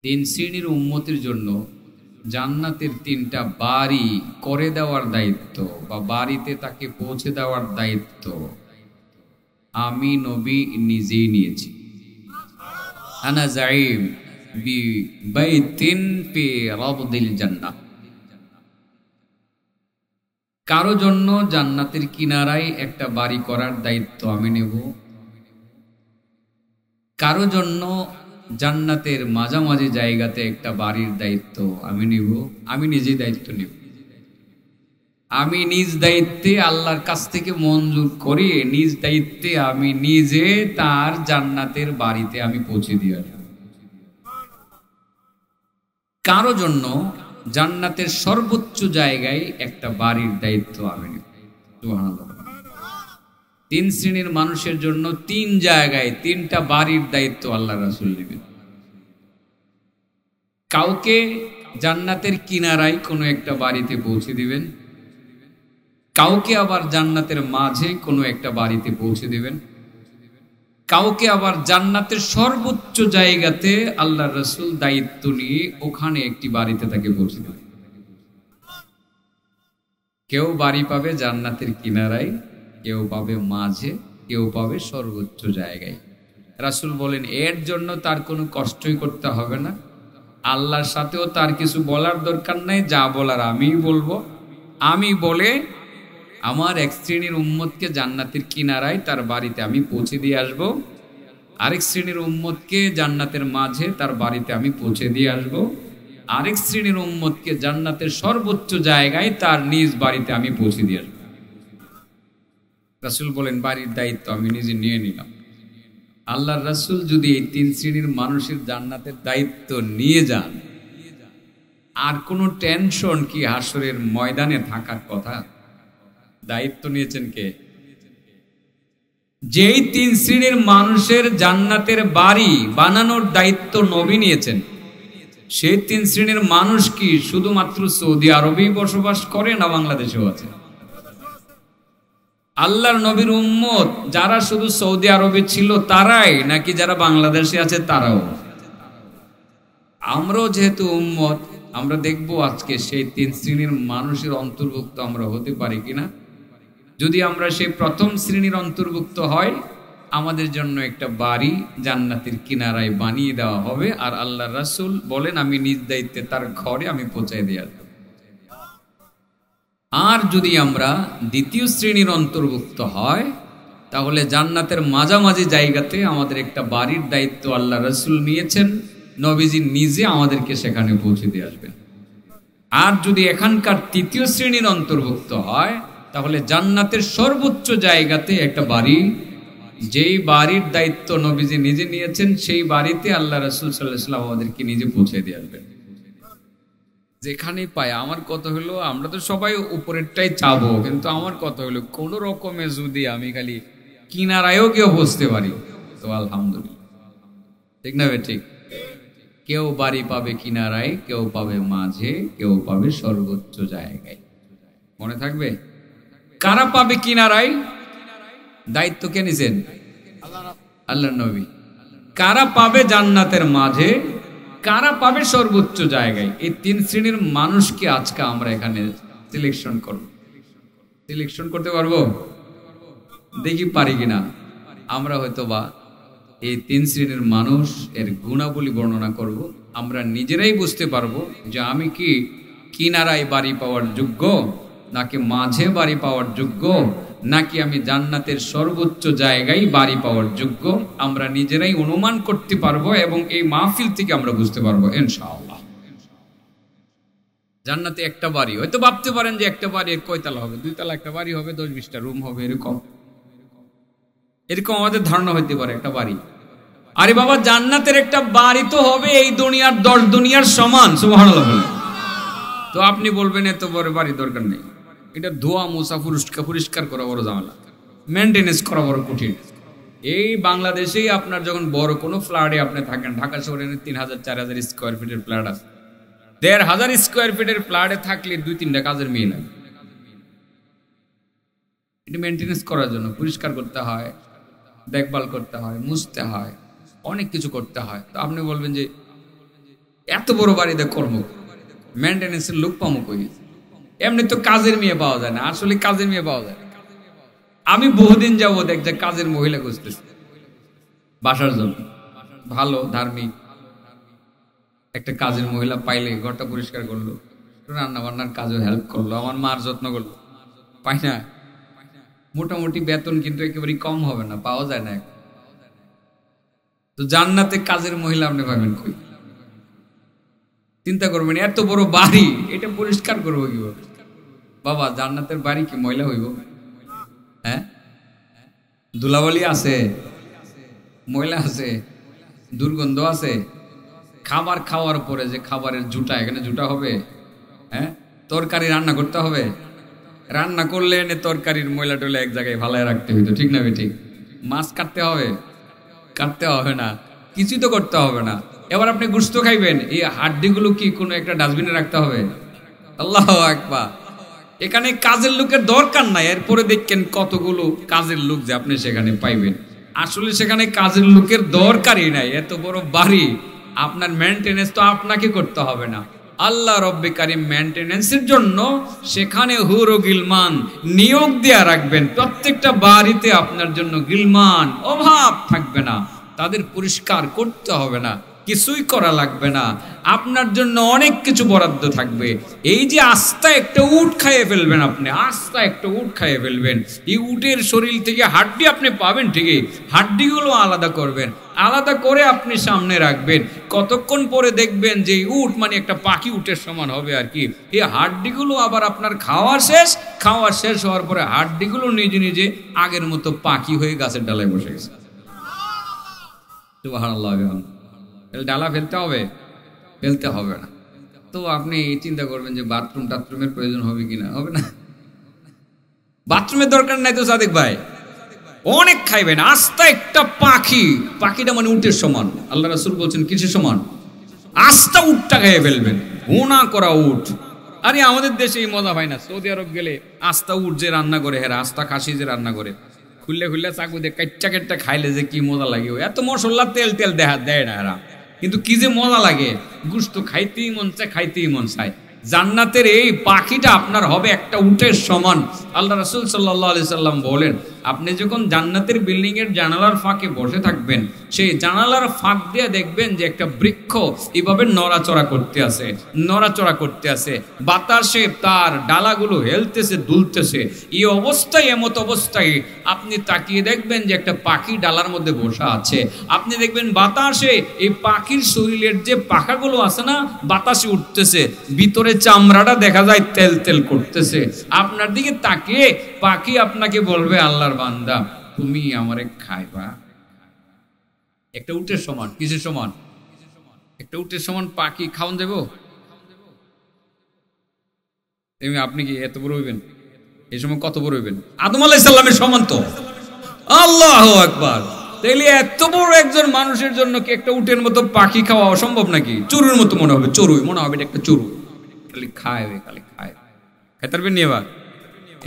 তিন শ্রেণীর উম্মতের জন্য জান্নাতের তিনটা বাড়ি করে দেওয়ার দায়িত্ব বা বাড়িতে তাকে পৌঁছে দেওয়ার দায়িত্ব আমি নবী নিজেই নিয়েছি। আনা যাইম বি বাইতিন ফি রাবদিল জান্নাহ। কারো জন্য জান্নাতের কিনারায় একটা বাড়ি করার দায়িত্ব আমি নেব, কারো জন্য জান্নাতের মাঝামাঝি জায়গাতে একটা বাড়ির দায়িত্ব আমি নিব, আমি নিজেই দায়িত্ব নেব। আমি নিজ দায়িত্বে আল্লাহর কাছ থেকে মঞ্জুর করে নিজ দায়িত্বে আমি নিজে তার জান্নাতের বাড়িতে আমি পৌঁছে দিয়ে আসব। কারো জন্য জান্নাতের সর্বোচ্চ জায়গায় একটা বাড়ির দায়িত্ব আমি নেব। সুবহানাল্লাহ। তিন শ্রেণীর মানুষের জন্য তিন জায়গায় তিনটা বাড়ির দায়িত্ব আল্লাহ রাসূল নেবেন। কাউকে জান্নাতের কিনারায় কোনো একটা বাড়িতে পৌঁছে দিবেন, কাউকে আবার জান্নাতের মাঝে কোনো একটা বাড়িতে পৌঁছে দিবেন, কাউকে আবার জান্নাতের সর্বোচ্চ জায়গাতে আল্লাহ রাসূল দায়িত্ব নিয়ে ওখানে একটি বাড়িতে তাকে পৌঁছে দেবেন। কেউ বাড়ি পাবে জান্নাতের কিনারায়, কেউ পাবে মাঝে, কেউ পাবে সর্বোচ্চ জায়গায়। রাসূল বলেন এর জন্য তার কোনো কষ্টই করতে হবে না, আল্লাহর সাথেও তার কিছু বলার দরকার নাই, যা বলার আমিই বলবো। আমি বলে আমার এক শ্রেণীর উম্মতকে জান্নাতের কিনারায় তার বাড়িতে আমি পৌঁছে দিয়ে আসব, আরেক শ্রেণীর উম্মতকে জান্নাতের মাঝে তার বাড়িতে আমি পৌঁছে দিয়ে আসব, আরেক শ্রেণীর উম্মতকে জান্নাতের সর্বোচ্চ জায়গায় তার নিজ বাড়িতে আমি পৌঁছে দিয়ে আসব। রাসূল বলেন বাড়ির দায়িত্ব আমি নিজে নিয়ে নিলাম। আল্লাহর রাসূল যদি এই তিন শ্রেণীর মানুষের জান্নাতের দায়িত্ব নিয়ে যান, আর কোনো টেনশন কি হাসরের ময়দানে থাকার কথা? দায়িত্ব নিয়েছেন কে? যেই তিন শ্রেণীর মানুষের জান্নাতের বাড়ি বানানোর দায়িত্ব নবী নিয়েছেন, সেই তিন শ্রেণীর মানুষ কি শুধুমাত্র সৌদি আরবেই বসবাস করে না বাংলাদেশেও আছে? আল্লাহর নবীর উম্মত যারা শুধু সৌদি আরবে ছিল তারাই, নাকি যারা বাংলাদেশে আছে তারাও? আমরাও যেহেতু উম্মত, আমরা দেখব আজকে সেই তিন শ্রেণীর মানুষের অন্তর্ভুক্ত আমরা হতে পারি কিনা। যদি আমরা সেই প্রথম শ্রেণীর অন্তর্ভুক্ত হয়, আমাদের জন্য একটা বাড়ি জান্নাতের কিনারায় বানিয়ে দেওয়া হবে, আর আল্লাহ রাসূল বলেন আমি নিজ দায়িত্বে তার ঘরে আমি পৌঁছায় দিয়ে আসব। আর যদি আমরা দ্বিতীয় শ্রেণীর অন্তর্ভুক্ত হয়, তাহলে জান্নাতের মাঝামাঝি জায়গাতে আমাদের একটা বাড়ির দায়িত্ব আল্লাহ রাসূল নিয়েছেন, নবীজি নিজে আমাদেরকে সেখানে পৌঁছে দিয়ে আসবেন। আর যদি এখানকার তৃতীয় শ্রেণীর অন্তর্ভুক্ত হয়, তাহলে জান্নাতের সর্বোচ্চ জায়গাতে একটা বাড়ি, যেই বাড়ির দায়িত্ব নবীজি নিজে নিয়েছেন, সেই বাড়িতে আল্লাহ রাসূল সাল্লাল্লাহু আলাইহি ওয়াসাল্লাম আমাদেরকে নিজে পৌঁছে দিয়ে আসবেন। যেখানেই পায়, আমার কথা হলো আমরা তো সবাই উপরেরটাই চাবো, কিন্তু আমার কথা হলো কোন রকমে যদি আমি খালি কিনারায়ও কেউ বসতে পারি তো আলহামদুলিল্লাহ। ঠিক না? ঠিক। কেউ বাড়ি পাবে কিনারায়, কেউ পাবে মাঝে, কেউ পাবে সর্বোচ্চ জায়গায়। মনে থাকবে কারা পাবে কিনারায়? দায়িত্ব কে নিছেন? আল্লাহর নবী। কারা পাবে জান্নাতের মাঝে, কারা পাবে সর্বোচ্চ জায়গায়? এই তিন শ্রেণীর মানুষকে আজকে আমরা এখানে সিলেকশন করব। সিলেকশন করতে পারবো? দেখি পারি কিনা। আমরা হয়তোবা এই তিন শ্রেণীর মানুষ এর গুণাবলী বর্ণনা করব, আমরা নিজেরাই বুঝতে পারবো যে আমি কি কিনারায় বাড়ি পাওয়ার যোগ্য, নাকি মাঝে বাড়ি পাওয়ার যোগ্য, নাকি আমি জান্নাতের সর্বোচ্চ জায়গায় বাড়ি পাওয়ার যোগ্য। আমরা নিজেরাই অনুমান করতে পারবো এবং এই মাহফিল থেকে আমরা বুঝতে পারবো ইনশাআল্লাহ। জান্নাতে একটা বাড়ি, হয়তো ভাবতে পারেন যে একটা বাড়ি কয়তলা হবে? 2 তলা একটা বাড়ি হবে, 10-20টা রুম হবে, এরকম আমাদের ধারণা হইতে পারে একটা বাড়ি। আরে বাবা, জান্নাতের একটা বাড়ি তো হবে এই দুনিয়ার 10 দুনিয়ার সমান। সুবহানাল্লাহ। তো আপনি বলবেন এত বড় বাড়ি দরকার নেই, এটা ধোয়া মোছা পরিষ্কার করা বড় ঝামেলা, মেনটেনেন্স করা বড় কঠিন। এই বাংলাদেশেই আপনার যখন বড় কোনো ফ্ল্যাটে আপনি থাকেন, ঢাকা শহরে 3000-4000 স্কোয়ার ফিটের ফ্ল্যাট আছে, 1500 স্কোয়ার ফিটের ফ্ল্যাটে থাকলে 2-3টা কাজের মেয়ে লাগে। এটা মেনটেনেন্স করার জন্য পরিষ্কার করতে হয়, দেখভাল করতে হয়, মুছতে হয়, অনেক কিছু করতে হয়। তো আপনি বলবেন যে এত বড় বাড়িতে কর্ম, মেনটেন্যান্সের লোক পামো কই? এমনি তো কাজের মেয়ে পাওয়া যায় না, আসলে কাজের মেয়ে পাওয়া যায়। আমি বহুদিন যাবত একটা কাজের মহিলা খুঁজতেছি বাসার জন্য, ভালো ধার্মিক একটা কাজের মহিলা পাইলে ঘরটা পরিষ্কার করলো, রান্না বান্নার কাজও হেল্প করলো, আমার মার যত্ন করলো, পাই না? মোটামুটি বেতন কিন্তু একেবারেই কম হবে না, পাওয়া যায় না। তো জান্নাতে কাজের মহিলা আপনি পাবেন কই? চিন্তা করবেন, এত বড় বাড়ি, এটা পরিষ্কার করবো কিভাবে? বাবা, জান্নাতের বাড়ি কি মহিলা হইব? হ্যাঁ, ধুলাবালি আছে, ময়লা আছে, দুর্গন্ধ আছে। খাবার খাওয়ার পরে যে খাবারের জুটা, এখানে জুটা হবে? হ্যাঁ, তরকারি রান্না করতে হবে, রান্না করলে এনে তরকারির ময়লা টয়লা এক জায়গায় ভালায় রাখতে হইতো, ঠিক না ঠিক? মাছ কাটতে হবে? কাটতে হবে না, কিছুই তো করতে হবে না। এবার আপনি গোশত খাইবেন, এই হাড্ডিগুলো কি কোনো একটা ডাস্টবিনে রাখতে হবে? আল্লাহু আকবার। এখানে কাজের লোকের দরকার নাই, এরপরে দেখেন কতগুলো কাজের লোক যে আপনি সেখানে পাইবেন। আসলে সেখানে কাজের লোকের দরকারই নাই, এত বড় বাড়ি, আপনার মেনটেনেন্স তো আপনাকে করতে হবে না। আল্লাহ রব্বে কারীম মেনটেনেন্সের জন্য সেখানে হুর ও গিলমান নিয়োগ দেয়া রাখবেন। প্রত্যেকটা বাড়িতে আপনার জন্য গিলমান অভাব থাকবে না, তাদের পরিষ্কার করতে হবে না, কিছুই করা লাগবে না, আপনার জন্য অনেক কিছু বরাদ্দ থাকবে। এই যে আস্তা একটা উট খাইয়ে ফেলবেন, আপনি আস্তা একটা উট খাইয়ে ফেলবেন, এই উটের শরীর থেকে হাড্ডি আপনি পাবেন ঠিকই, হাড্ডিগুলো আলাদা করবেন, আলাদা করে আপনি সামনে রাখবেন। কতক্ষণ পরে দেখবেন যে উট মানে একটা পাখি উটের সমান হবে আর কি। এই হাড্ডিগুলো আবার আপনার খাওয়া শেষ হওয়ার পরে হাড্ডিগুলো নিজে নিজে আগের মতো পাখি হয়ে গাছের ডালায় বসে গেছে। সুবহানাল্লাহ। ডালা ফেলতে হবে? ফেলতে হবে না। তো আপনি চিন্তা করবেন যে টাথরুমের প্রয়োজন হবে কিনা, হবে না। বাথরুমের দরকার নাই তো সাদিক ভাই, অনেক খাইবেন। আস্তা একটা পাখি, পাখিটা মানে উটের সমান। আল্লাহ রাসূল বলছেন কিসের সমান? আস্তা উটটা খাইয়ে ফেলবেন, ঘোনা করা উট। আরে আমাদের দেশে এই মজা হয় না, সৌদি আরব গেলে আস্তা উট যে রান্না করে, হ্যাঁ আস্তা খাসি যে রান্না করে, খুললে চাকু দিয়ে কাইটটা খাইলে যে কি মজা লাগে, এত মশলা তেল দেয় না এরা, কিন্তু কি যে মজা লাগে, গুস্ত খাইতেই মন চায়। জান্নাতের এই পাখিটা আপনার হবে একটা উটের সমান। আল্লাহ রাসূল সাল্লাল্লাহু আলাইহি সাল্লাম বলেন, আপনি যখন জান্নাতের বিল্ডিং এর জানালার ফাঁকে বসে থাকবেন, সেই জানালার ফাঁক দিয়ে দেখবেন যে একটা বৃক্ষ এইভাবে নড়াচড়া করতে আছে, বাতাসে তার ডালাগুলো হেলতেছে দুলতেছে। এই অবস্থায়, এমত অবস্থায় আপনি তাকিয়ে দেখবেন যে একটা পাখি ডালার মধ্যে বসা আছে। আপনি দেখবেন বাতাসে এই পাখির শরীরের যে পাখাগুলো আছে না, বাতাসে উঠতেছে, ভিতরে চামড়াটা দেখা যায় তেল করতেছে। আপনার দিকে তাকিয়ে পাখি আপনাকে বলবে, আল্লাহর বান্দা তুমি আমারে খাইবা। একটা উটের সমান। কিসের সমান? একটা উটের সমান পাখি খাওয়ান দেব? আপনি কি এত বড় হইবেন? এই সময় কত বড় হইবেন? আদম আলাইহিস সালামের সমান তো। আল্লাহু আকবার। তাইলে এত বড় একজন মানুষের জন্য কি একটা উটের মতো পাখি খাওয়া অসম্ভব নাকি? চড়ুইয়ের মতো মনে হবে, মনে হবে একটা চড়ুই, খালি খায়। খাইতে পারবেন এবার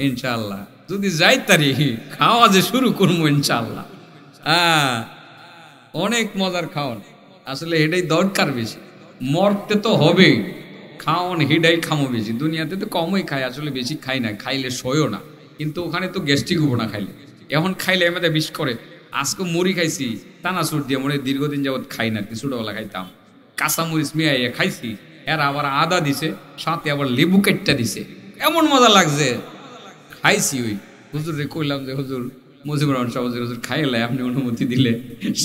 ইনশাআল্লাহ, যদি যাই তারি খাওয়া যে শুরু করবো ইনশাআল্লাহ। অনেক মজার খাওয়ান, আসলে এটাই দরকার বেশি। মরতে তো হবে, খাওয়ান হেডাই খামো বেশি। দুনিয়াতে তো কমই খাই, আসলে বেশি খাই না, খাইলে সয়ও না, কিন্তু ওখানে তো গ্যাস্ট্রিক হবো না খাইলে। এখন খাইলে এমনি বিষ করে। আজকে মুড়ি খাইছি টানাচুর দিয়ে, মনে দীর্ঘদিন যাবৎ খাই না, ছোটবেলা খাইতাম। কাঁচামরিচ মিয়াইয়া খাইছি, এর আবার আদা দিছে, সাথে আবার লেবু কেটটা দিছে, এমন মজা লাগছে। খাইছি, ওই হুজুর রে কইলাম যে হুজুর, মুজিবুর রহমান সাহেব হুজুর খাইলে আপনি অনুমতি দিলে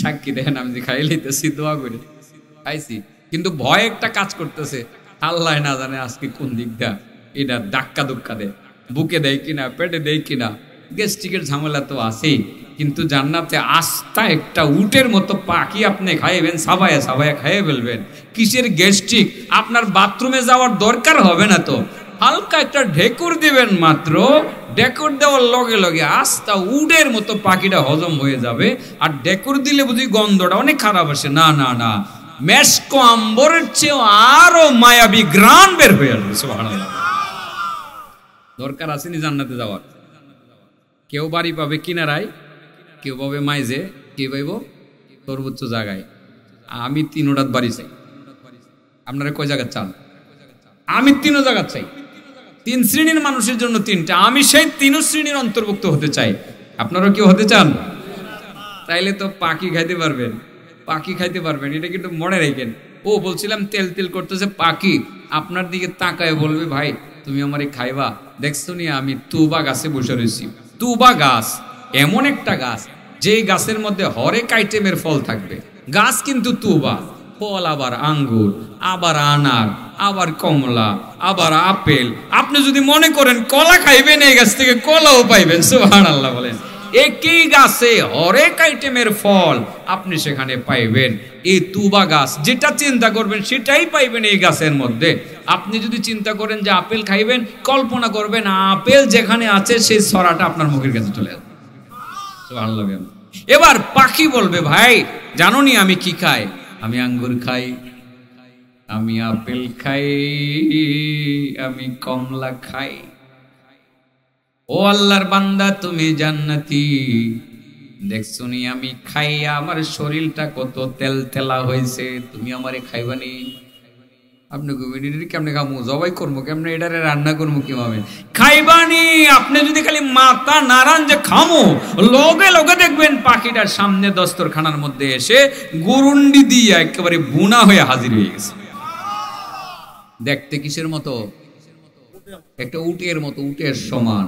সাক্ষী দেখেন আমি যে খাই লইতেছি, দোয়া করে খাইছি। কিন্তু ভয় একটা কাজ করতেছে, আল্লাহ না জানে আজকে কোন দিকটা এটা ধাক্কা দেয়, বুকে দেয় কিনা, পেটে দেয় কিনা। গ্যাস্ট্রিকের ঝামেলা তো আছেই, কিন্তু জান্নাতে আস্থা একটা উটের মতো পাখি আপনি খাইবেন, সাবায়া খাইয়ে ফেলবেন। কিসের গ্যাস্ট্রিক? আপনার বাথরুমে যাওয়ার দরকার হবে না তো, হালকা একটা ঢেকুর দিবেন মাত্র, ঢেকুর দেওয়ার লগে লগে আস্থা উটের মতো পাখিটা হজম হয়ে যাবে। আর ঢেকুর দিলে বুঝি গন্ধটা অনেক খারাপ আসে, না, মেশকো আম্বরের চেয়েও আরো মায়াবী গ্রান বের হয়ে আসবে। সুবহানাল্লাহ। দরকার আসেনি জান্নাতে যাওয়ার। কেউ বাড়ি পাবে কিনারায়, কেউ পাবে মাইজে, কেউ পাইব সর্বোচ্চ জায়গায়। আমি 3 রাত বাড়ি চাই, আপনারা কয় জায়গা চান? আমি 3 জায়গা চাই। 3 শ্রেণীর মানুষের জন্য 3টা, আমি সেই 3 শ্রেণীর অন্তর্ভুক্ত হতে চাই। আপনারা কি হতে চান? তাইলে তো পাখি খাইতে পারবেন, পাখি খাইতে পারবেন, এটা কিন্তু মনে রাখেন। ও বলছিলাম তেল তেল করতেছে, পাখি আপনার দিকে তাকায় বলবে ভাই তুমি আমারে খাইবা। দেখছো নি আমি তুবা গাছে বসে রয়েছি। তুবা গাছ এমন একটা গাছ যে গাছের মধ্যে হরেক আইটেমের ফল থাকবে। গাছ কিন্তু তুবা, ফল আবার আঙ্গুর, আবার আনার, আবার কমলা, আবার আপেল। আপনি যদি মনে করেন কলা খাইবেন, এই গাছ থেকে কলাও পাইবেন। সুবহানাল্লাহ বলেন। একই গাছে হরেক আইটেমের ফল আপনি সেখানে পাইবেন। এই তুবা গাছ, যেটা চিন্তা করবেন সেটাই পাইবেন এই গাছের মধ্যে। আপনি যদি চিন্তা করেন যে আপেল খাইবেন, কল্পনা করবেন আপেল যেখানে আছে সেই ছড়াটা আপনার মুখের কাছে চলে আসবে। সুবহানাল্লাহ। এবার পাখি বলবে ভাই জানো নি আমি কি খাই? আমি আঙ্গুর খাই, আমি আপেল খাই, আমি কমলা খাই। ও আল্লাহর বান্দা তুমি জান্নাতি, দেখছো নি আমি খাইয়া আমার শরীরটা কত তেল তেলা হয়েছে, তুমি আমারে খাইবানি? আপনি কেমনে খামু? জবাই করবো কেমনে? এটারে রান্না করবো কিভাবে? খাইবানি। আপনি যদি খালি মাথা নাড়ান যে খামো, লগে লগে দেখবেন পাখিটার সামনে দস্তরখানার মধ্যে এসে গুরুন্ডি দিয়ে একেবারে বুনা হয়ে হাজির হয়ে গেছে। দেখতে কিসের মতো? একটা উটের মতো, উটের সমান।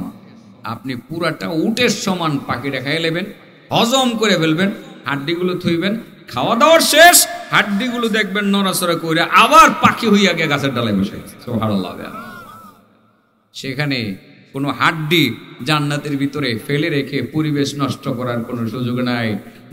আপনি পুরাটা উটের সমান পাখিটা খাইয়ে নেবেন, হজম করে ফেলবেন, হাড্ডিগুলো থুইবেন, খাওয়া দাওয়ার শেষ, হাড্ডিগুলো দেখবেন নড়াচড়া করে আবার পাখি হইয়া গিয়ে গাছের ডালায় বসে গেছে। সুবহানাল্লাহ। সেখানে কোনো হাড্ডি জান্নাতের ভিতরে ফেলে রেখে পরিবেশ নষ্ট করার কোনো সুযোগ নাই,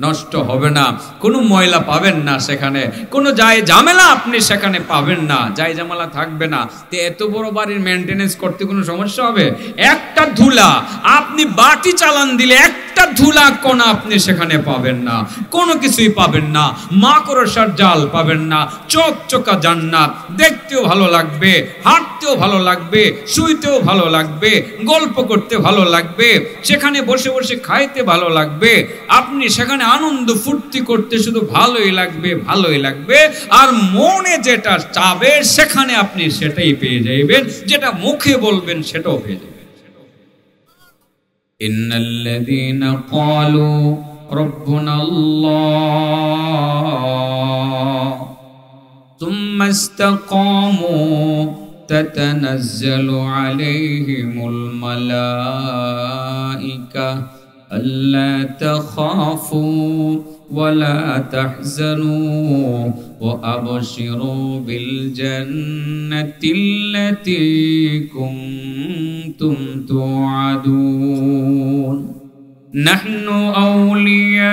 নষ্ট হবে না। কোনো ময়লা পাবেন না সেখানে, কোনো ঝামেলা আপনি সেখানে পাবেন না, ঝামেলা থাকবে না। তো এত বড় বাড়ির মেনটেনেন্স করতে কোনো সমস্যা হবে? একটা ধুলা আপনি বাটি চালান দিলে একটা ধুলা কোনা আপনি সেখানে পাবেন না, কোনো কিছুই পাবেন না। মাকড়সার জাল পাবেন না। চকচকা জান্নাত, দেখতেও ভালো লাগবে, হাঁটতেও ভালো লাগবে, শুইতেও ভালো লাগবে, গল্প করতে ভালো লাগবে, সেখানে বসে বসে খাইতে ভালো লাগবে। আপনি সেখানে আনন্দ ফুর্তি করতে শুধু ভালোই লাগবে, ভালোই লাগবে। আর মনে যেটা চাবে সেখানে আপনি সেটাই পেয়ে যাবেন, যেটা মুখে বলবেন সেটাও পেয়ে যাবেন। ইন্নাল্লাযীনা ক্বালু রাব্বুনাল্লাহ সুম্মা ইসতাকামু تتنزل عليهم الملائكة ألا تخافوا ولا تحزنوا وأبشروا بالجنة التي كنتم توعدون نحن أولياؤكم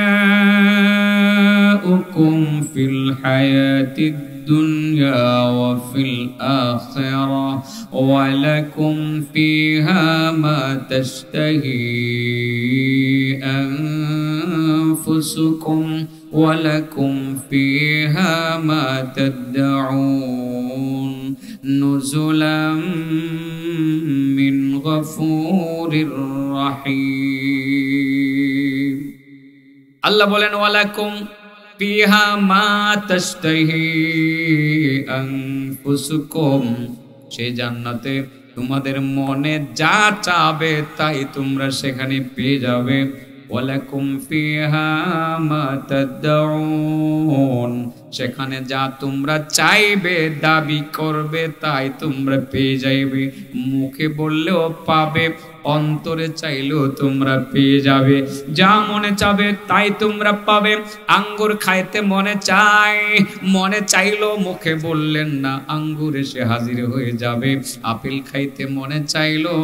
في الحياة الدنيا وفي الآخرة ولكم فيها ما تشتهي أنفسكم ولكم فيها ما تدعون نزلا من غفور رحيم الله بولن ولكم فيها ما تشتهي أنفسكم সেই জান্নাতে তোমাদের মনে যা চাবে তাই তোমরা সেখানে পেয়ে যাবে। ওয়ালাকুম ফিহা মা তাদউন, সেখানে যা তোমরা চাইবে, দাবি করবে, তাই তোমরা পেয়ে যাইবে। মুখে বললেও পাবে, অন্তরে চাইলেও তোমরা পেয়ে যাবে। যা মনে চাবে তাই তোমরা পাবে। আঙ্গুর খাইতে মনে চায়, মনে চাইলো, মুখে বললেন না, আঙ্গুর এসে হাজির হয়ে যাবে। আপেল খাইতে মনে চাইলো,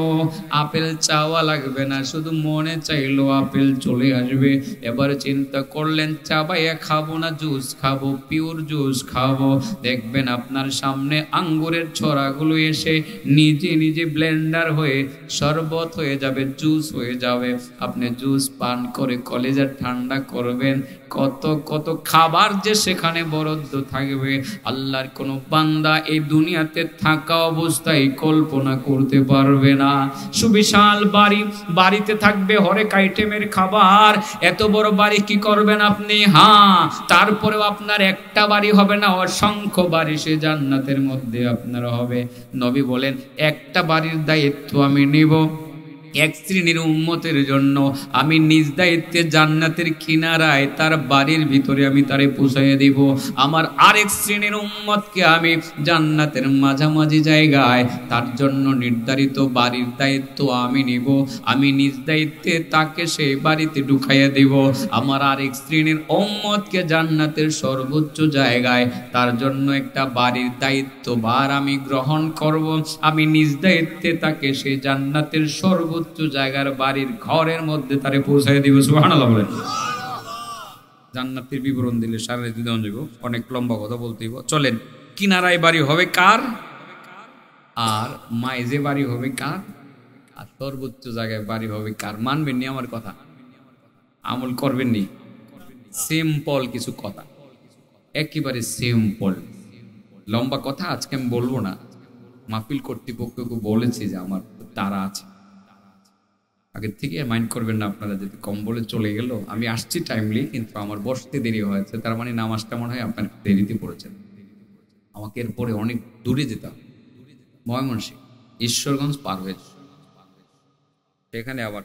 আপেল চাওয়া লাগবে না, শুধু মনে চাইলো আপেল চলে আসবে। এবার চিন্তা করলেন চাবাইয়া খাবো না জুস খাবো, পিওর জুস খাবো, দেখবেন আপনার সামনে আঙ্গুরের ছড়াগুলো এসে নিজে নিজে ব্লেন্ডার হয়ে শরবত হয়ে যাবে, জুস হয়ে যাবে। আপনি জুস পান করে কলেজা ঠান্ডা করবেন, কত কত খাবার যে সেখানে বরাদ্দ থাকবে, আল্লাহর কোন বান্দা এই দুনিয়াতে থাকা অবস্থায় কল্পনা করতে পারবে না। সুবিশাল বাড়ি, বাড়িতে থাকবে হরেক আইটেমের খাবার। এত বড় বাড়ি কি করবেন আপনি? হ্যাঁ, তারপরেও আপনার একটা বাড়ি হবে না, অসংখ্য বাড়ি সে জান্নাতের মধ্যে আপনার হবে। নবী বলেন একটা বাড়ির দায়িত্ব আমি নিব, এক শ্রেণীর উম্মতের জন্য আমি নিজ দায়িত্বে জান্নাতের কিনারায় তার বাড়ির ভিতরে আমি তারে পৌঁছাইয়ে দিব। আমার আরেক শ্রেণীর উম্মতকে আমি জান্নাতের মাঝামাঝি জায়গায় তার জন্য নির্ধারিত বাড়ির দায়িত্ব আমি নিব। আমি নিজ দায়িত্বে তাকে সেই বাড়িতে ঢুকাইয়া দিব। আমার আরেক শ্রেণীর উম্মতকে জান্নাতের সর্বোচ্চ জায়গায় তার জন্য একটা বাড়ির দায়িত্ব ভার আমি গ্রহণ করব। আমি নিজ দায়িত্বে তাকে সেই জান্নাতের সর্বোচ্চ জায়গার বাড়ির ঘরের মধ্যে তারে পৌঁছায় দিব। সুবহানাল্লাহ বলেন। জান্নাতের বিবরণ দিলে সারা রাত দিন যাব, অনেক লম্বা কথা বলতে হইব। চলেন, কিনারায় বাড়ি হবে কার? আর মাইজে বাড়ি হবে কার? আর সর্বোচ্চ জায়গায় বাড়ি হবে কার? মানবেন নি আমার কথা? আমল করবেন নি? সিম্পল কিছু কথা, একেবারে সিম্পল। লম্বা কথা আজকে আমি বলবো না। মাহফিল কর্তৃপক্ষকে বলেছি যে আমার তারা আছে, আগের থেকে মাইন্ড করবেন না আপনারা, যদি কম বলে চলে গেল। আমি আসছি টাইমলি, কিন্তু আমার বসতে দেরি হয়েছে, তার মানে নামাজটা মনে হয় আপনার দেরিতে পড়েছেন। আমাকে এরপরে অনেক দূরে যেতাম, ময়মনসিংহ ঈশ্বরগঞ্জ পার হয়েছে, সেখানে আবার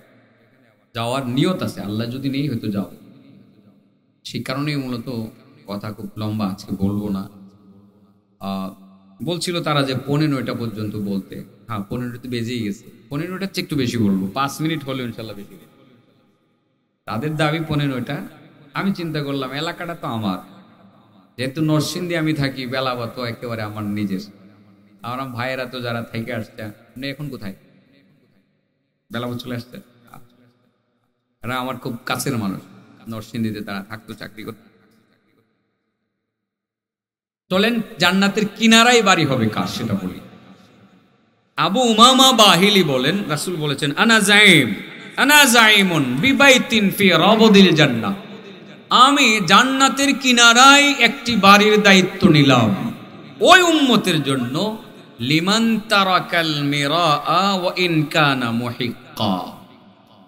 যাওয়ার নিয়ত আছে, আল্লাহ যদি নেই হয়তো যাও। সেই কারণেই মূলত কথা খুব লম্বা আজকে বলবো না। বলছিল তারা যে 15টা পর্যন্ত বলতে। হ্যাঁ, 15টা বেজেই গেছে, 15টার চেয়ে একটু বেশি বলবো, 5 মিনিট হলেও ইনশাল্লাহ বেশি। তাদের দাবি 15টা। আমি চিন্তা করলাম এলাকাটা তো আমার, যেহেতু নরসিংদী আমি থাকি, বেলাবা তো একেবারে আমার নিজের। আমার ভাইয়েরা তো যারা থেকে আসছে, আপনি এখন কোথায়? বেলাবা চলে আসছে। এরা আমার খুব কাছের মানুষ, নরসিংদীতে তারা থাকতো, চাকরি করতো। চলেন, জান্নাতের কিনারায় বাড়ি হবে কার সেটা বলি। আবু উমামা বাহিলি বলেন, রাসূল বলেছেন আনা জাইমুন বিবাইতিন ফি রাবদিল জান্নাহ, আমি জান্নাতের কিনারায় একটি বাড়ির দায়িত্ব নিলাম ওই উম্মতের জন্য, লিমান তারাকাল মিরাআ ওয়া ইন কানা মুহিক্কা।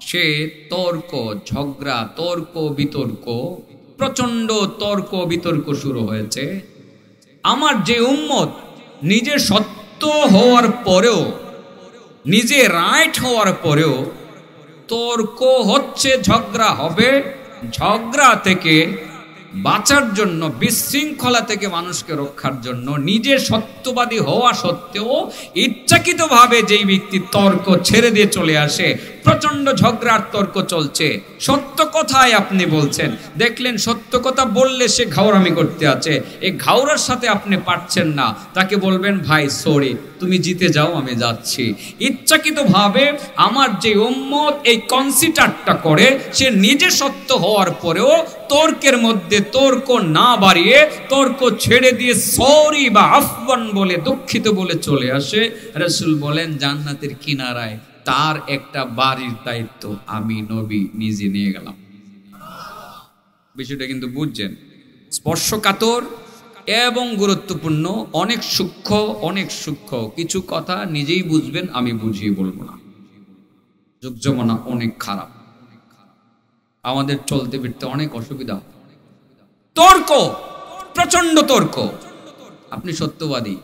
সে তর্ক ঝগড়া, তর্ক বিতর্ক, প্রচন্ড তর্ক বিতর্ক শুরু হয়েছে। আমার যে উম্মত নিজে সত্য হওয়ার পরেও, নিজে রাইট হওয়ার পরেও তর্ক হচ্ছে, ঝগড়া হবে, ঝগড়া থেকে বাঁচার জন্য, বিশৃঙ্খলা থেকে মানুষকে রক্ষার জন্য নিজে সত্যবাদী হওয়া সত্ত্বেও ইচ্ছাকৃতভাবে যেই ব্যক্তি তর্ক ছেড়ে দিয়ে চলে আসে, প্রচন্ড ঝগড়ার তর্ক চলছে, সত্য কথায় আপনি বলছেন, দেখলেন সত্য কথা বললে সে ঘাউরামি করতে আছে, এই ঘাউরার সাথে আপনি পারছেন না, তাকে বলবেন ভাই সরি, তুমি জিতে যাও, আমি যাচ্ছি। ইচ্ছাকৃতভাবে আমার যে উম্মত এই কনসিডারটা করে, সে নিজে সত্য হওয়ার পরেও তর্কের মধ্যে তর্ক না বাড়িয়ে তর্ক ছেড়ে দিয়ে সরি বা আফওয়ান বলে, দুঃখিত বলে চলে আসে, রাসূল বলেন জান্নাতের কিনারায় তার একটা বাড়ির দায়িত্ব আমি নবী নিজে নিয়ে গেলাম। বিষয়টা কিন্তু বুঝছেন, স্পর্শকাতর এবং গুরুত্বপূর্ণ, অনেক সূক্ষ্ম, অনেক সূক্ষ্ম কিছু কথা নিজেই বুঝবেন, আমি বুঝিয়ে বলবো না। যুগ জমানা অনেক খারাপ, আমাদের চলতে ফিরতে অনেক অসুবিধা। তর্ক, প্রচন্ড তর্ক। আপনি সত্যবাদী,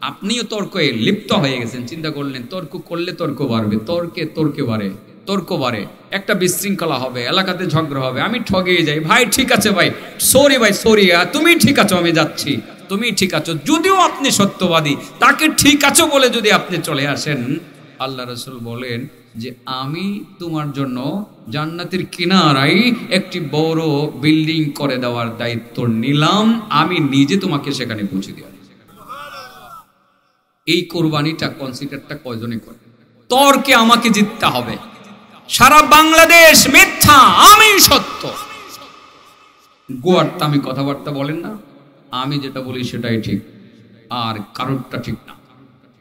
আপনিও তর্কে লিপ্ত হয়ে গেছেন, চিন্তা করলেন তর্ক করলে তর্ক বাড়বে, তর্কে বাড়ে, তর্ক বাড়ে, একটা বিশৃঙ্খলা হবে, এলাকাতে ঝগড়া হবে, আমি ঠগিয়ে যাই, ভাই ঠিক আছে ভাই সরি, ভাই সরি, তুমি ঠিক আছো আমি যাচ্ছি, তুমি ঠিক আছো, যদিও আপনি সত্যবাদী, তাকে ঠিক আছো বলে যদি আপনি চলে আসেন, আল্লাহ রাসূল বলেন যে আমি তোমার জন্য জান্নাতের কিনারায় একটি বড় বিল্ডিং করে দেওয়ার দায়িত্ব নিলাম, আমি নিজে তোমাকে সেখানে পৌঁছে দেব। এই কোরবানিটা, কনসিডারটা কয়জনে করে? তর্কে আমাকে জিততে হবে, সারা বাংলাদেশ মিথ্যা, আমি সত্য। গোয়ার্তা আমি কথাবার্তা বলেন না, আমি যেটা বলি সেটাই ঠিক, আর কারোরটা ঠিক না,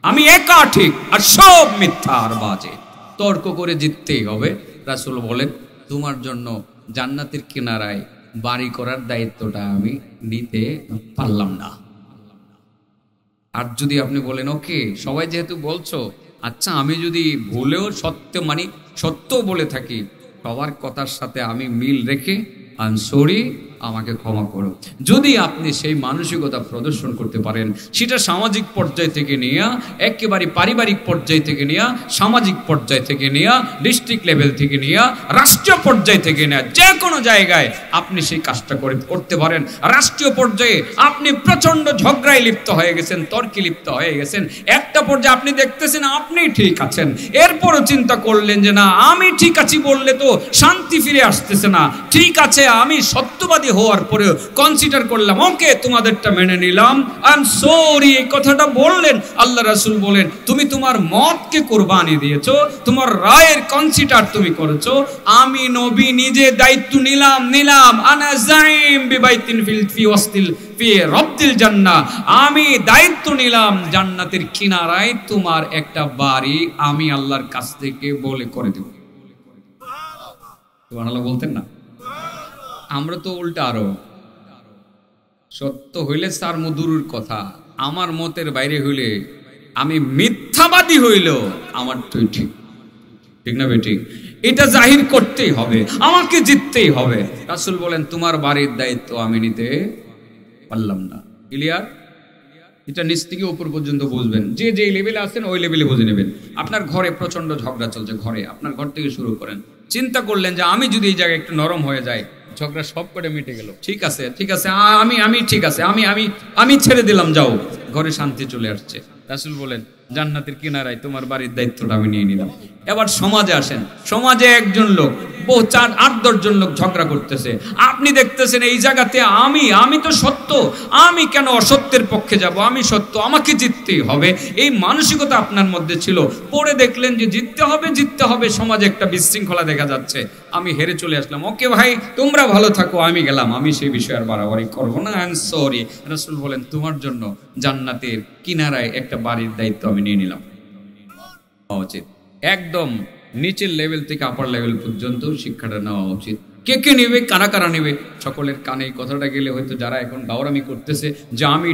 আমি একা ঠিক আর সব মিথ্যা আর বাজে। তর্ক করে জিততেই হবে। রাসূল বলেন তোমার জন্য জান্নাতের কিনারায় বাড়ি করার দায়িত্বটা আমি নিতে পারলাম না। আর যদি আপনি বলেন ওকে সবাই যেহেতু বলছো, আচ্ছা আমি যদি ভুলেও সত্য বলে থাকি, সবার কথার সাথে আমি মিল রেখে আই এম সরি, আমাকে ক্ষমা করো। যদি আপনি সেই মানসিকতা প্রদর্শন করতে পারেন, সেটা সামাজিক পর্যায় থেকে নিয়ে একেবারে পারিবারিক পর্যায় থেকে নিয়ে সামাজিক পর্যায় থেকে নিয়ে ডিস্ট্রিক্ট লেভেল থেকে নিয়ে রাষ্ট্রীয় পর্যায় থেকে নিয়ে যে কোনো জায়গায় আপনি সেই কাজটা করতে পারেন। রাষ্ট্রীয় পর্যায়ে আপনি প্রচন্ড ঝগড়ায় লিপ্ত হয়ে গেছেন, তর্কে লিপ্ত হয়ে গেছেন, একটা পর্যায়ে আপনি দেখতেছেন আপনি ঠিক আছেন, এরপরও চিন্তা করলেন যে না আমি ঠিক আছি বললে তো শান্তি ফিরে আসতেছে না, ঠিক আছে আমি সত্যবাদী হওয়ার পরে কনসিডার করলাম, ওকে তোমাদেরটা মেনে নিলাম, আই এম সরি, এই কথাটা বললেন। আল্লাহ রাসূল বলেন তুমি তোমার মতকে কুরবানি দিয়েছো, তোমার রায়ের কনসিডার তুমি করেছো, আমি নবী নিজে দায়িত্ব নিলাম আনা যাইম বিবাইতিন ফি ওয়াসতিল ফি রাবদিল জান্নাহ, আমি দায়িত্ব নিলাম জান্নাতের কিনারায় তোমার একটা বাড়ি আমি আল্লাহর কাছ থেকে বলে করে দেব। সুবহানাল্লাহ বলতেন না? আমরা তো উল্টা, আরো সত্য হইলে সার মধুরুর কথা, আমার মতের বাইরে হইলে আমি মিথ্যাবাদী হইল আমার তুই ঠিক না বেঠিক, এটা জাহির করতেই হবে, আমাকে জিততেই হবে। রাসূল বলেন তোমার বাড়ির দায়িত্ব আমি নিতে পারলাম না। ক্লিয়ার? এটা নিচ থেকে উপর পর্যন্ত বুঝবেন, যে যে লেভেলে আছেন ওই লেভেলে বুঝে নেবেন। আপনার ঘরে প্রচন্ড ঝগড়া চলছে, ঘরে আপনার ঘর থেকে শুরু করেন, চিন্তা করলেন যে আমি যদি এই জায়গায় একটু নরম হয়ে যাই, ঝগড়া সব করে মিটে গেল, ঠিক আছে আমি ঠিক আছে আমি ছেড়ে দিলাম, যাও, ঘরে শান্তি চলে আসছে। রাসূল বলেন জান্নাতের কিনারায় তোমার বাড়ির দায়িত্বটা আমি নিয়ে নিলাম। এবার সমাজে আসেন, সমাজে একজন লোক 4-8-10 জন লোক ঝগড়া করতেছে, আপনি দেখতেছেন এই জায়গাতে আমি তো সত্য, আমি কেন অসত্যের পক্ষে যাব, আমি সত্য, আমাকে জিততেই হবে, এই মানসিকতা আপনার মধ্যে ছিল। পরে দেখলেন যে জিততে হবে, সমাজে একটা বিশৃঙ্খলা দেখা যাচ্ছে, আমি হেরে চলে আসলাম, ওকে ভাই তোমরা ভালো থাকো আমি গেলাম, আমি সেই বিষয়ে আর বাড়াবাড়ি করবো না, আই এম সরি। রাসূল বলেন তোমার জন্য জান্নাতের কিনারায় একটা বাড়ির দায়িত্ব আমি নিয়ে নিলাম। উচিত একদম নিচের লেভেল থেকে আপার লেভেল পর্যন্ত শিক্ষাটা নেওয়া উচিত। কে নেবে, কারা নেবে, সকলের কানে এই কথাটা গেলে হয়তো যারা এখন গাওরামি করতেছে যে আমি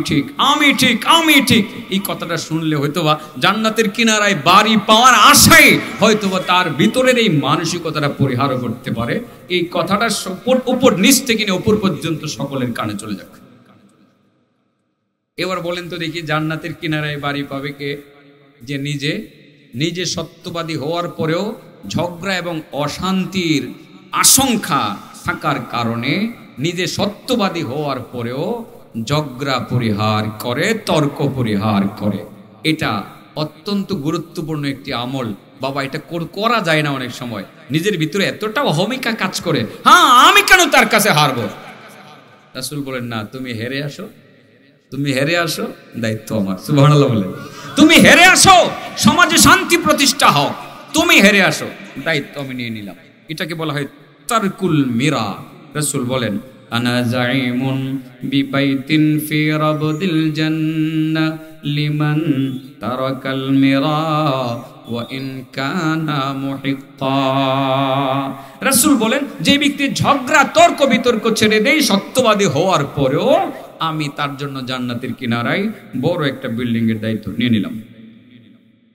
ঠিক, এই কথাটা শুনলে হয়তোবা জান্নাতের কিনারায় বাড়ি পাওয়ার আশায় হয়তোবা তার ভিতরের এই মানসিকতাটা পরিহার করতে পারে। এই কথাটা উপর নিচ থেকে নিয়ে উপর পর্যন্ত সকলের কানে চলে যাক। এবার বলেন তো দেখি, জান্নাতের কিনারায় বাড়ি পাবে কে? যে নিজে সত্যবাদী হওয়ার পরেও ঝগড়া এবং অশান্তির আশঙ্কা থাকার কারণে নিজে সত্যবাদী হওয়ার পরেও ঝগড়া পরিহার করে, তর্ক পরিহার করে। এটা অত্যন্ত গুরুত্বপূর্ণ একটি আমল বাবা, এটা করা যায় না অনেক সময়, নিজের ভিতরে এতটা অহমিকা কাজ করে, হ্যাঁ আমি কেন তার কাছে হারবো। রাসূল বলেন না, তুমি হেরে আসো, দায়িত্ব আমার। সুবহানাল্লাহ বলেন, তুমি হেরে আসো, সমাজে শান্তি প্রতিষ্ঠা হোক, তুমি হেরে আসো, দায়িত্ব আমি নিয়ে নিলাম। এটাকে বলা হয় তারকুল মিরা। রাসূল বলেন আনা যাইমুন বিবাইতিন ফি রাবদিল জান্নাহ লিমান তারাকাল মিরা ওয়া ইন কানা মুহিক্কা। রাসূল বলেন যে ব্যক্তি ঝগড়া তর্ক বিতর্ক ছেড়ে দেয় সত্যবাদী হওয়ার পরেও আমি তার জন্য জান্নাতের কিনারায় বড় একটা বিল্ডিং এর দায়িত্ব নিয়ে নিলাম।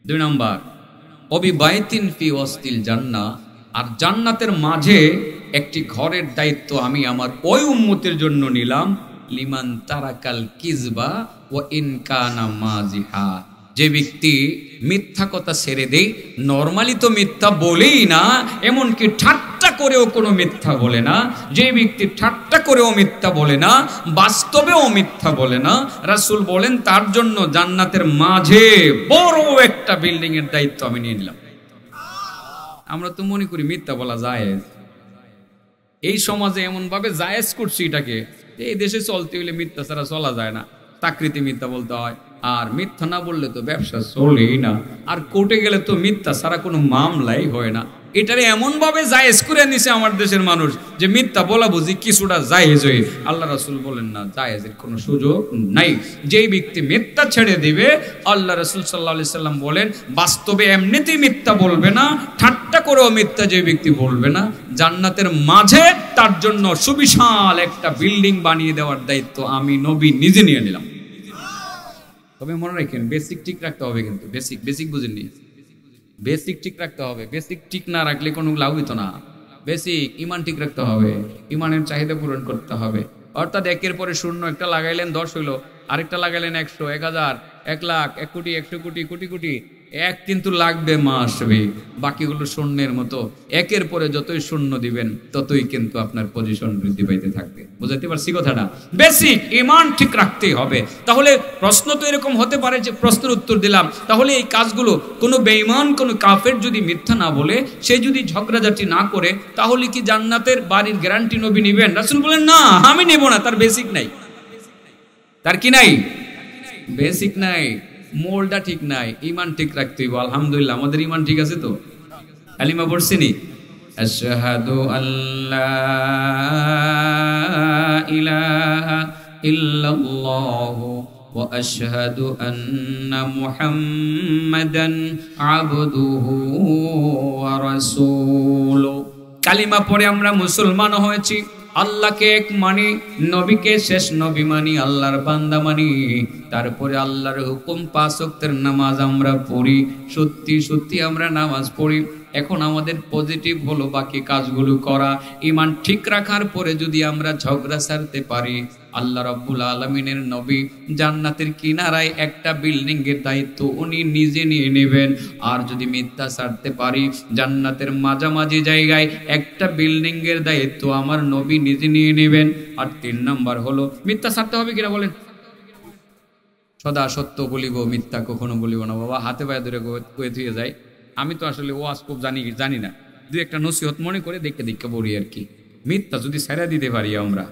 2 নাম্বার, অবিবাইতিন ফি ওয়াসতিল জান্নাহ, আর জান্নাতের মাঝে একটি ঘরের দায়িত্ব আমি আমার ওই উম্মতের জন্য নিলাম, লিমান তারাকাল কিজবা ওয়া ইন কানা মাজিহা, যে ব্যক্তি মিথ্যা কথা ছেড়ে দেয়, নরমালি তো মিথ্যা বলেই না, এমনকি ঠাট্টা করেও কোনো মিথ্যা বলে না, যে ব্যক্তি ঠাট্টা করেও মিথ্যা বলে না, বাস্তবেও মিথ্যা বলে না, রাসূল বলেন তার জন্য জান্নাতের মাঝে বড় একটা বিল্ডিং এর দায়িত্ব আমি নিয়ে নিলাম। আমরা তো মনে করি মিথ্যা বলা জায়েজ, এই সমাজে এমন ভাবে জায়েজ করছি এটাকে, এই দেশে চলতে হইলে মিথ্যা ছাড়া চলা যায় না, চাকরিতে মিথ্যা বলতে হয়, আর মিথ্যা না বললে তো ব্যবসা চলেই না, আর কোর্টে গেলে তো মিথ্যা ছাড়া কোনো মামলাই হয় না। এটারে এমন ভাবে জায়েজ করে নিছে আমার দেশের মানুষ যে মিথ্যা বলা বুঝি কিছুটা জায়েজ হয়ে। আল্লাহ রাসূল বলেন না, জায়েজের কোনো সুযোগ নাই। যেই ব্যক্তি মিথ্যা ছেড়ে দিবে, আল্লাহ রাসূল সাল্লাল্লাহু আলাইহি সাল্লাম বলেন বাস্তবে এমনিতেই মিথ্যা বলবে না, ঠাট্টা একটা করেও মিথ্যা যে ব্যক্তি বলবে না, জান্নাতের মাঝে তার জন্য সুবিশাল একটা বিল্ডিং বানিয়ে দেওয়ার দায়িত্ব আমি নবী নিজে নিয়ে নিলাম। তবে মনে রাখেন, বেসিক ঠিক রাখতে হবে, কিন্তু বেসিক বুঝেননি, বেসিক ঠিক রাখতে হবে। বেসিক ঠিক না রাখলে কোনো লাভ হইতো না। বেসিক ইমান ঠিক রাখতে হবে, ইমানের চাহিদা পূরণ করতে হবে। অর্থাৎ একের পরে শূন্য, একটা লাগাইলেন 10 হইলো, আরেকটা লাগাইলেন 100, 1000, 1 লাখ, 1 কোটি, 100 কোটি, কোটি কোটি, এক কিন্তু লাগবে, মা আসবে, বাকিগুলো শূন্যের মতো। একের পরে যতই শূন্য দিবেন ততই কিন্তু আপনার পজিশন বৃদ্ধি পাইতে থাকবে। বুঝাতে পারছি কথাটা? বেসিক ইমান ঠিক রাখতেই হবে। তাহলে প্রশ্ন তো এরকম হতে পারে যে প্রশ্নের উত্তর দিলাম, তাহলে এই কাজগুলো কোনো বেঈমান, কোনো কাফের যদি মিথ্যা না বলে, সে যদি ঝগড়াঝাটি না করে, তাহলে কি জান্নাতের বাড়ির গ্যারান্টি নবী নিবেন? রাসূল বলেন না, আমি নেব না। তার বেসিক নাই, তার কি নাই? বেসিক নাই, মোলটা ঠিক নাই, ইমান ঠিক রাখতে হইব। আলহামদুলিল্লাহ, আমাদের ইমান ঠিক আছে তো? কালিমা পড়ছিনি, আশহাদু আল্লা ইলাহা ইল্লাল্লাহু ওয়া আশহাদু আন্না মুহাম্মাদান আবদুহু ওয়া রাসূলুহু। কালিমা পড়ে আমরা মুসলমান হয়েছি। আল্লাহকে এক মানি, নবীকে শেষ নবী মানি, আল্লাহর বান্দা মানি। তারপরে আল্লাহর হুকুম 5 ওয়াক্তের নামাজ আমরা পড়ি, সত্যি সত্যি আমরা নামাজ পড়ি। এখন আমাদের পজিটিভ হলো বাকি কাজগুলো করা। ইমান ঠিক রাখার পরে যদি আমরা ঝগড়া ছাড়তে পারি, আল্লাহ রাব্বুল আলামিনের নবী জান্নাতের কিনারায় একটা বিল্ডিং এর দায়িত্ব উনি নিজে নিয়ে নেবেন। আর যদি মিথ্যা ছাড়তে পারি, জান্নাতের মাঝামাঝি জায়গায় একটা বিল্ডিং এর দায়িত্ব আমার নবী নিজে নিয়ে নেবেন। আর 3 নাম্বার হলো, মিথ্যা ছাড়তে হবে কিনা বলেন? সদা সত্য বলিব, মিথ্যা কখনো বলিব না। বাবা হাতে পায়ে ধরে কয়ে থুয়ে যায়। আমি তো আসলে ওয়াজ খুব জানি না, 2-1টা নসিহত মনে করে দেখে বলি আর কি। মিথ্যা যদি ছেড়ে দিতে পারি আমরা,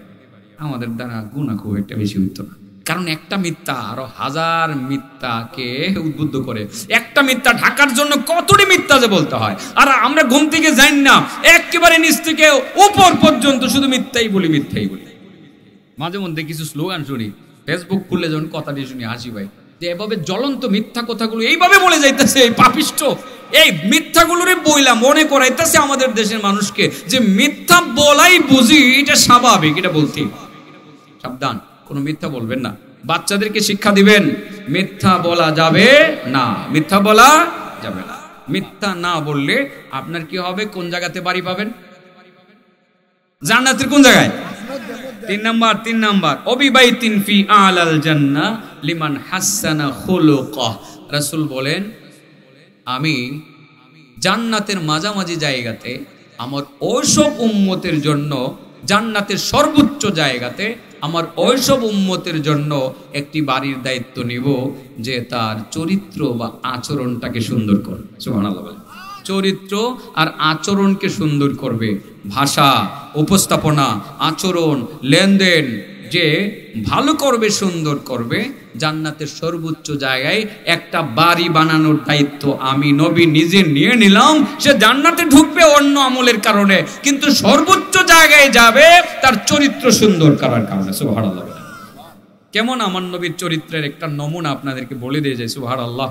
আমাদের দ্বারা গুনাহ খুব একটা বেশি হইতো না। কারণ একটা মিথ্যা আরো 1000 মিথ্যাকে উদ্বুদ্ধ করে। একটা মিথ্যা ঢাকার জন্য কতটি মিথ্যা যে বলতে হয়। আর আমরা ঘুম থেকে যাই না, একেবারে নিচ থেকে উপর পর্যন্ত শুধু মিথ্যাই বলি। মাঝে মধ্যে কিছু স্লোগান শুনি, ফেসবুক খুললে যখন কথাটি শুনি হাসি ভাই, যে এভাবে জ্বলন্ত মিথ্যা কথাগুলো এইভাবে বলে যাইতেছে এই পাপিষ্ট। এই মিথ্যাগুলোরে বইলা মনে করাইতেছে আমাদের দেশের মানুষকে যে মিথ্যা বলাই বুঝি এটা স্বাভাবিক, এটা বলতে সাবধান, কোনো মিথ্যা বলবেন না। বাচ্চাদেরকে শিক্ষা দিবেন, মিথ্যা বলা যাবে না, মিথ্যা বলা যাবে না। মিথ্যা না বললে আপনার কি হবে? কোন জায়গাতে বাড়ি পাবেন? জান্নাতের কোন জায়গায়? 3 নাম্বার অবিবাইতিন ফি আলাল জান্নাহ লিমান হাসানা খুলুকাহ। রাসূল বলেন, আমি জান্নাতের মাঝামাঝি জায়গাতে আমার ওইসব উম্মতের জন্য, জান্নাতের সর্বোচ্চ জায়গাতে আমার ওইসব উম্মতের জন্য একটি বাড়ির দায়িত্ব নিব যে তার চরিত্র বা আচরণটাকে সুন্দর করবে। সুবহানাল্লাহ বলেন। চরিত্র আর আচরণকে সুন্দর করবে, ভাষা, উপস্থাপনা, আচরণ, লেনদেন যে ভালো করবে, সুন্দর করবে। জান্নাতের সর্বোচ্চ জায়গায় একটা বাড়ি বানানোর দায়িত্ব আমি নবী নিজে নিয়ে নিলাম। সে জান্নাতে ঢুকবে অন্য আমলের কারণে, কিন্তু সর্বোচ্চ জায়গায় যাবে তার চরিত্র সুন্দর করার কারণে। সুবহানাল্লাহ। কেমন আমার নবীর চরিত্রের একটা নমুনা আপনাদেরকে বলে দিয়ে যায়। সুবহানাল্লাহ।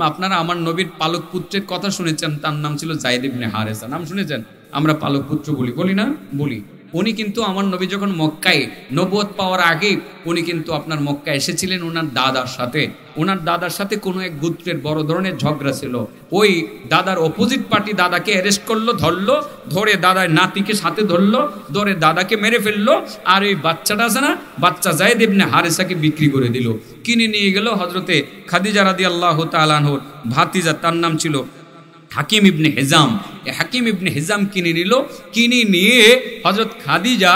আপনারা আমার নবীর পালক পুত্রের কথা শুনেছেন, তার নাম ছিল যায়েদ ইবনে হারেসা। নাম শুনেছেন? আমরা পালক পুত্র বলি না? বলি। উনি কিন্তু আমার নবী যখন মক্কায় নবুয়ত পাওয়ার আগে উনি কিন্তু আপনার মক্কায় এসেছিলেন ওনার দাদার সাথে। ওনার দাদার সাথে কোনো এক গোত্রের বড় ধরনের ঝগড়া ছিল। ওই দাদার অপোজিট পার্টি দাদাকে অ্যারেস্ট করলো, ধরে দাদার নাতিকে সাথে ধরে দাদাকে মেরে ফেললো। আর ওই বাচ্চাটা আছে না, বাচ্চা যায়েদ ইবনে হারেসাকে বিক্রি করে দিল। কিনে নিয়ে গেল হযরতে খাদিজা রাদিয়াল্লাহু তাআলা আনহার ভাতিজা, তার নাম ছিল হাকিম ইবনে হিজাম। হাকিম ইবনে হিজাম কিনে নিয়ে হযরত খাদিজা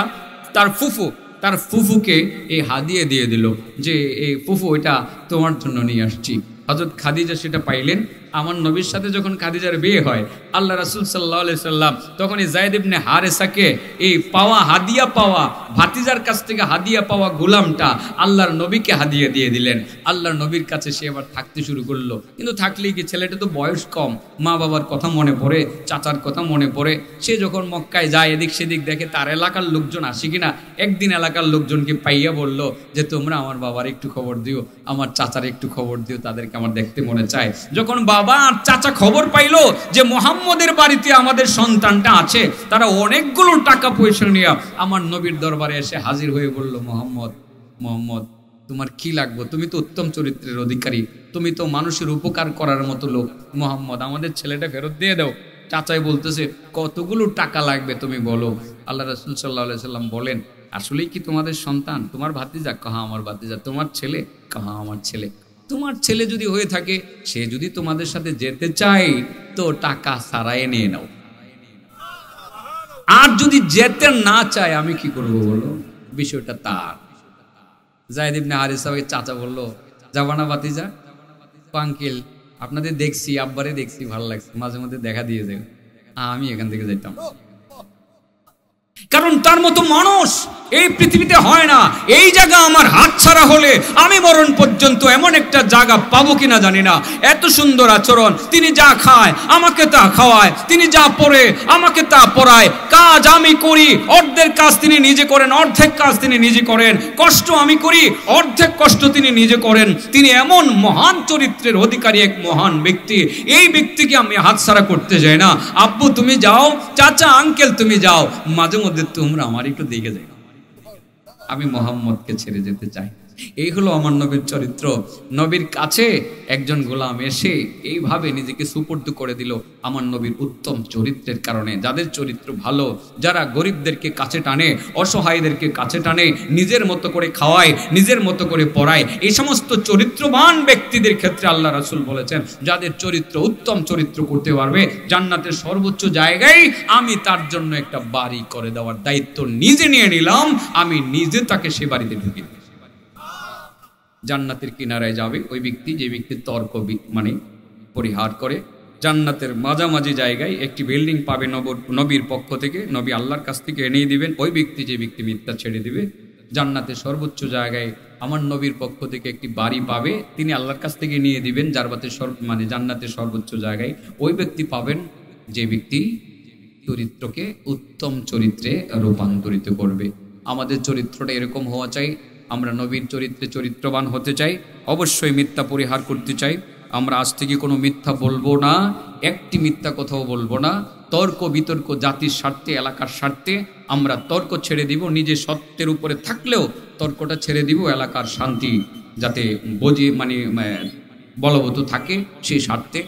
তার ফুফুকে এই হাদিয়ে দিয়ে দিল যে এই ফুফু, এটা তোমার জন্য নিয়ে আসছি। হযরত খাদিজা সেটা পাইলেন। আমার নবীর সাথে যখন খাদিজার বিয়ে হয়, আল্লাহ রাসূল সাল্লাল্লাহু আলাইহি সাল্লাম তখন এই যায়েদ ইবনে হারেসাকে এই হাদিয়া পাওয়া ভাতিজার কাছ থেকে হাদিয়া পাওয়া গোলামটা আল্লাহর নবীকে হাদিয়া দিয়ে দিলেন। আল্লাহর নবীর কাছে সে আবার থাকতে শুরু করলো। কিন্তু থাকলেই কি, ছেলেটা তো বয়স কম, মা বাবার কথা মনে পড়ে, চাচার কথা মনে পড়ে। সে যখন মক্কায় যায়, এদিক সেদিক দেখে তার এলাকার লোকজন আসে কিনা। একদিন এলাকার লোকজনকে পাইয়া বলল যে তোমরা আমার বাবার একটু খবর দিও, আমার চাচার একটু খবর দিও, তাদেরকে আমার দেখতে মনে চায়। যখন বাবা বাবা আর চাচা খবর পাইলো যে মুহাম্মদের বাড়িতে আমাদের সন্তানটা আছে, তারা অনেকগুলো টাকা পয়সা নিয়ে আমার নবীর দরবারে এসে হাজির হয়ে বলল, মোহাম্মদ তোমার কি লাগবে? তুমি তো উত্তম চরিত্রের অধিকারী, তুমি তো মানুষের উপকার করার মতো লোক, মোহাম্মদ আমাদের ছেলেটা ফেরত দিয়ে দাও। চাচাই বলতেছে, কতগুলো টাকা লাগবে তুমি বলো। আল্লাহ রাসূল সাল্লাল্লাহু আলাইহি সাল্লাম বলেন, আসলেই কি তোমাদের সন্তান? তোমার ভাতিজা? কাহা আমার ভাতিজা। তোমার ছেলে? কাহা আমার ছেলে। তোমার ছেলে যদি হয়ে থাকে, সে যদি তোমাদের সাথে যেতে চায় তো টাকা সারায় নিয়ে নাও, আর যদি যেতে না চায় আমি কি করব বলো? বিষয়টা তার। যায়েদ ইবনে হারিসাকে চাচা বলল, যাবা না ভাতিজা? আঙ্কেল আপনাদের দেখছি, আব্বারে দেখছি, ভালো লাগছে, মাঝে মধ্যে দেখা দিয়ে যাবে, আমি এখান থেকে যাইতাম। কারণ তার মতো মানুষ এই পৃথিবীতে হয় না। এই জায়গা আমার হাত ছাড়া হলে আমি মরণ পর্যন্ত এমন একটা জায়গা পাবো কিনা জানি না। এত সুন্দর আচরণ, তিনি যা খায় আমাকে তা খাওয়ায়, তিনি যা পড়ে আমাকে তা পড়ায়, কাজ আমি করি, অর্ধেক কাজ তিনি নিজে করেন, অর্ধেক কাজ তিনি নিজে করেন, কষ্ট আমি করি, অর্ধেক কষ্ট তিনি নিজে করেন। তিনি এমন মহান চরিত্রের অধিকারী এক মহান ব্যক্তি। এই ব্যক্তিকে আমি হাতছাড়া করতে যাই না। আব্বু তুমি যাও, চাচা আঙ্কেল তুমি যাও, মাঝে মধ্যে তোমরা আমার একটু দেখে যাই, আমি মোহাম্মদকে ছেড়ে যেতে চাই। এই হলো আমার নবীর চরিত্র। নবীর কাছে একজন গোলাম এসে এইভাবে নিজেকে সুপর্দ করে দিল আমার নবীর উত্তম চরিত্রের কারণে। যাদের চরিত্র ভালো, যারা গরিবদেরকে কাছে টানে, অসহায়দেরকে কাছে টানে, নিজের মতো করে খাওয়ায়, নিজের মতো করে পড়ায়, এই সমস্ত চরিত্রবান ব্যক্তিদের ক্ষেত্রে আল্লাহ রাসূল বলেছেন, যাদের চরিত্র উত্তম চরিত্র করতে পারবে, জান্নাতের সর্বোচ্চ জায়গায় আমি তার জন্য একটা বাড়ি করে দেওয়ার দায়িত্ব নিজে নিয়ে নিলাম, আমি নিজে তাকে সে বাড়িতে ঢুকি। জান্নাতের কিনারায় যাবে ওই ব্যক্তি যে ব্যক্তি তর্ক মানে পরিহার করে। জান্নাতের মাঝামাঝি জায়গায় একটি বিল্ডিং পাবে নবীর পক্ষ থেকে, নবী আল্লাহর কাছ থেকে এনেই দিবেন। ওই ব্যক্তি যে ব্যক্তি মিথ্যা ছেড়ে দিবে, জান্নাতের সর্বোচ্চ জায়গায় আমার নবীর পক্ষ থেকে একটি বাড়ি পাবে, তিনি আল্লাহর কাছ থেকে নিয়ে দিবেন। মানে জান্নাতের সর্বোচ্চ জায়গায় ওই ব্যক্তি পাবেন যে ব্যক্তি চরিত্রকে উত্তম চরিত্রে রূপান্তরিত করবে। আমাদের চরিত্রটা এরকম হওয়া চাই। আমরা নবীর চরিত্রে চরিত্রবান হতে চাই, অবশ্যই মিথ্যা পরিহার করতে চাই। আমরা আজ থেকে কোনো মিথ্যা বলবো না, একটি মিথ্যা কথাও বলবো না। তর্ক বিতর্ক জাতির স্বার্থে, এলাকার স্বার্থে আমরা তর্ক ছেড়ে দিব। নিজে সত্যের উপরে থাকলেও তর্কটা ছেড়ে দিব, এলাকার শান্তি যাতে বলবৎ থাকে সেই স্বার্থে